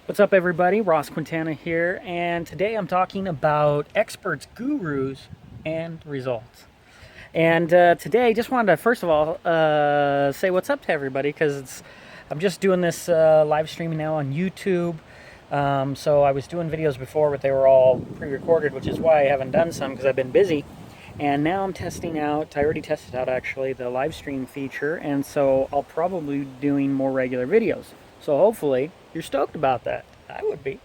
What's up, everybody? Ross Quintana here, and today I'm talking about experts, gurus, and results. And today, I just wanted to first of all say what's up to everybody because I'm just doing this live streaming now on YouTube. So I was doing videos before, but they were all pre-recorded, which is why I haven't done some because I've been busy. And now I'm testing out. I already tested out actually the live stream feature, and so I'll probably be doing more regular videos. So hopefully you're stoked about that. I would be.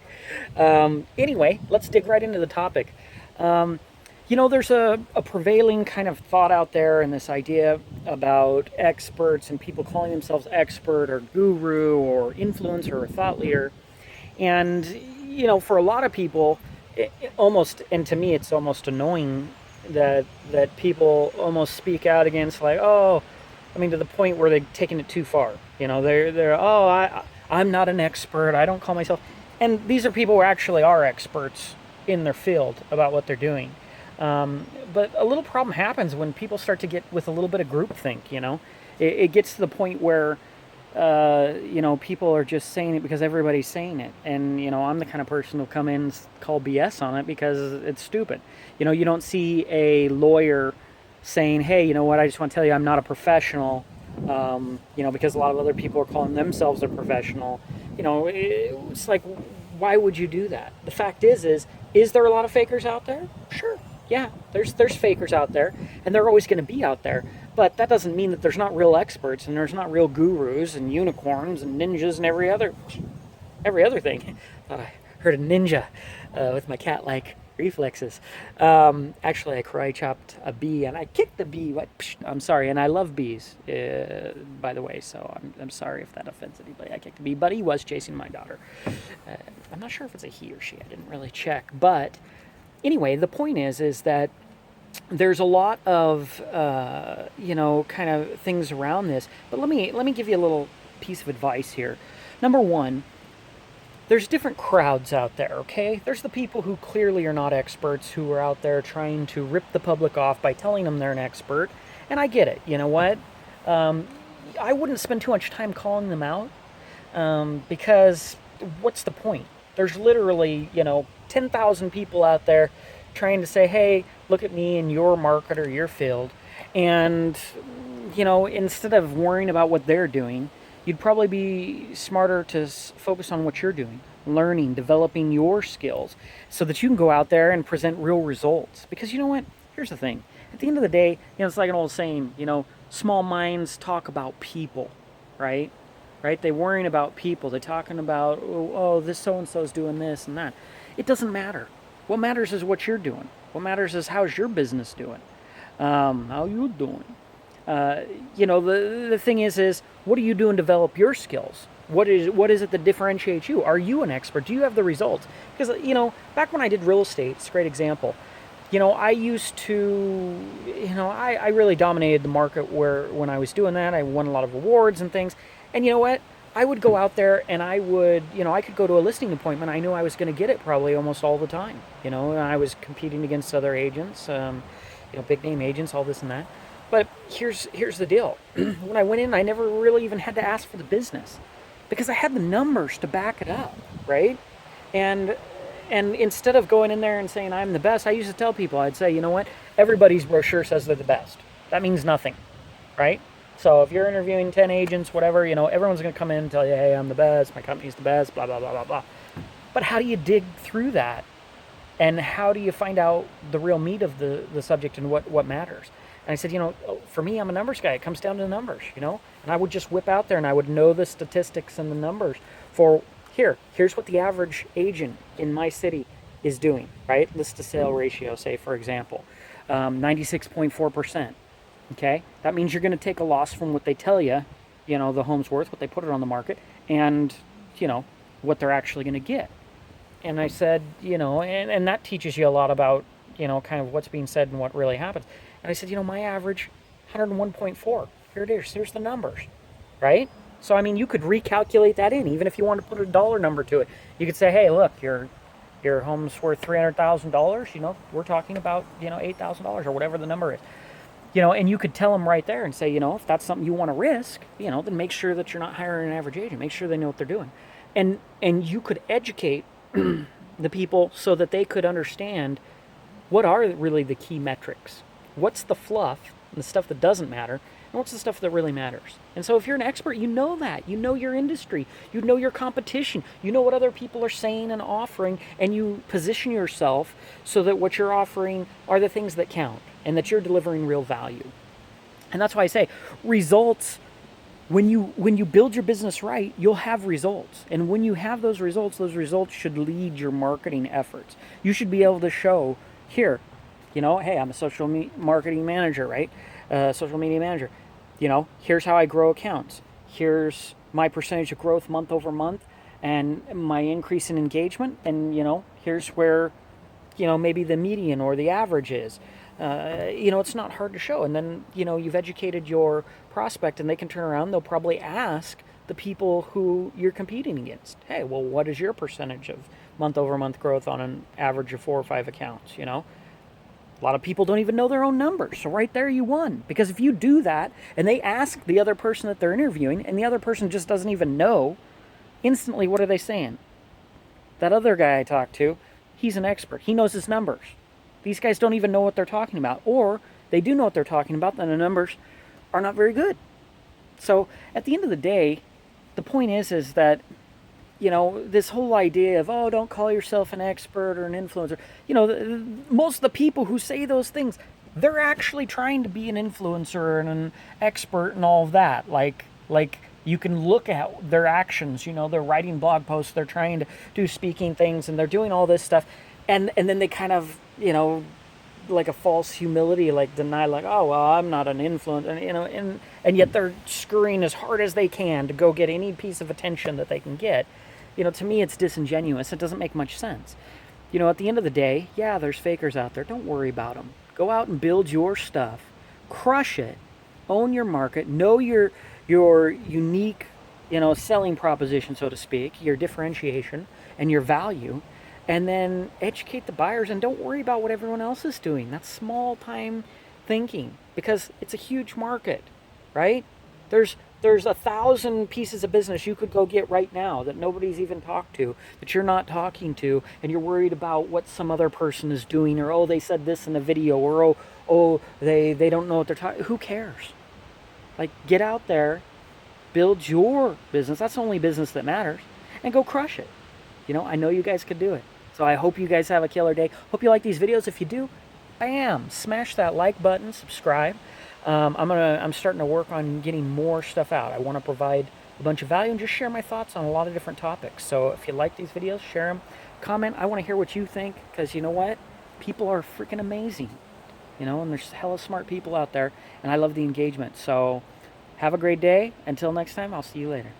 Anyway, let's dig right into the topic. There's a prevailing kind of thought out there and this idea about experts and people calling themselves expert or guru or influencer or thought leader. And, for a lot of people, almost, and to me, it's almost annoying that people almost speak out against, like, oh, I mean, to the point where they've taken it too far. I'm not an expert. I don't call myself. And these are people who actually are experts in their field about what they're doing. But a little problem happens when people start to get with a little bit of groupthink. It gets to the point where people are just saying it because everybody's saying it. And, I'm the kind of person who'll come in and call BS on it because it's stupid. You don't see a lawyer saying, hey, you know what, I just want to tell you I'm not a professional, because a lot of other people are calling themselves a professional. It's like, why would you do that? The fact is there a lot of fakers out there? Sure. Yeah, there's fakers out there, and they're always going to be out there. But that doesn't mean that there's not real experts and there's not real gurus and unicorns and ninjas and every other thing. Thought I heard a ninja with my cat-like reflexes. Actually, I karate chopped a bee and I kicked the bee. I'm sorry, and I love bees, by the way. So I'm sorry if that offends anybody. I kicked the bee, but he was chasing my daughter. I'm not sure if it's a he or she. I didn't really check, but anyway, the point is that there's a lot of kind of things around this. But let me give you a little piece of advice here. Number one, there's different crowds out there. Okay, there's the people who clearly are not experts, who are out there trying to rip the public off by telling them they're an expert. And I get it. You know what? I wouldn't spend too much time calling them out, because what's the point? There's literally 10,000 people out there trying to say, hey, look at me in your market or your field. And, instead of worrying about what they're doing, you'd probably be smarter to focus on what you're doing, learning, developing your skills so that you can go out there and present real results. Because you know what? Here's the thing. At the end of the day, it's like an old saying, small minds talk about people, right? Right? They're worrying about people. They're talking about, oh, this so-and-so's doing this and that. It doesn't matter. What matters is what you're doing. What matters is how's your business doing. How you doing? The thing is what are you doing to develop your skills? What is it that differentiates you? Are you an expert? Do you have the results? Because, back when I did real estate, it's a great example. I used to, I really dominated the market when I was doing that. I won a lot of awards and things. And you know what? I would go out there and I could go to a listing appointment. I knew I was going to get it probably almost all the time. And I was competing against other agents, big name agents, all this and that. But here's the deal. When I went in, I never really even had to ask for the business because I had the numbers to back it up, right? And instead of going in there and saying I'm the best, I used to tell people, I'd say, you know what? Everybody's brochure says they're the best. That means nothing, right? So if you're interviewing 10 agents, whatever, everyone's going to come in and tell you, hey, I'm the best, my company's the best, blah, blah, blah, blah, blah. But how do you dig through that? And how do you find out the real meat of the subject and what matters? And I said, for me, I'm a numbers guy. It comes down to the numbers, And I would just whip out there and I would know the statistics and the numbers for here's what the average agent in my city is doing, right? List to sale ratio, say, for example, 96.4%. Okay, that means you're going to take a loss from what they tell you, the home's worth, what they put it on the market, and, what they're actually going to get. And I said, and that teaches you a lot about, kind of what's being said and what really happens. And I said, my average, 101.4. Here it is. Here's the numbers, right? So, I mean, you could recalculate that in, even if you want to put a dollar number to it. You could say, hey, look, your home's worth $300,000. We're talking about, $8,000 or whatever the number is. And you could tell them right there and say, if that's something you want to risk, then make sure that you're not hiring an average agent. Make sure they know what they're doing. And you could educate the people so that they could understand what are really the key metrics. What's the fluff and the stuff that doesn't matter, and what's the stuff that really matters. And so if you're an expert, you know that. You know your industry. You know your competition. You know what other people are saying and offering, and you position yourself so that what you're offering are the things that count and that you're delivering real value. And that's why I say results. When you build your business right, you'll have results. And when you have those results should lead your marketing efforts. You should be able to show here, hey, I'm a social marketing manager, right? Social media manager. Here's how I grow accounts. Here's my percentage of growth month over month and my increase in engagement. And, here's where, maybe the median or the average is. It's not hard to show. And then, you've educated your prospect and they can turn around. They'll probably ask the people who you're competing against. Hey, well, what is your percentage of month over month growth on an average of 4 or 5 accounts? A lot of people don't even know their own numbers. So right there you won. Because if you do that and they ask the other person that they're interviewing and the other person just doesn't even know, instantly what are they saying? That other guy I talked to, he's an expert. He knows his numbers. These guys don't even know what they're talking about. Or they do know what they're talking about, then the numbers are not very good. So at the end of the day, the point is that, this whole idea of, don't call yourself an expert or an influencer. Most of the people who say those things, they're actually trying to be an influencer and an expert and all of that. Like you can look at their actions, they're writing blog posts, they're trying to do speaking things, and they're doing all this stuff. And then they kind of, like a false humility, like deny, like, oh, well, I'm not an influencer, and yet they're scurrying as hard as they can to go get any piece of attention that they can get. To me, it's disingenuous. It doesn't make much sense. At the end of the day, yeah, there's fakers out there. Don't worry about them. Go out and build your stuff. Crush it. Own your market. Know your unique, selling proposition, so to speak, your differentiation and your value. And then educate the buyers and don't worry about what everyone else is doing. That's small time thinking because it's a huge market, right? There's 1,000 pieces of business you could go get right now that nobody's even talked to, that you're not talking to, and you're worried about what some other person is doing, or, they said this in a video, or, they don't know what they're talking. Who cares? Like, get out there, build your business. That's the only business that matters, and go crush it. I know you guys could do it. So I hope you guys have a killer day. Hope you like these videos. If you do, bam, smash that like button, subscribe. I'm starting to work on getting more stuff out. I want to provide a bunch of value and just share my thoughts on a lot of different topics. So if you like these videos, share them, comment. I want to hear what you think because you know what? People are freaking amazing. And there's hella smart people out there, and I love the engagement. So have a great day. Until next time, I'll see you later.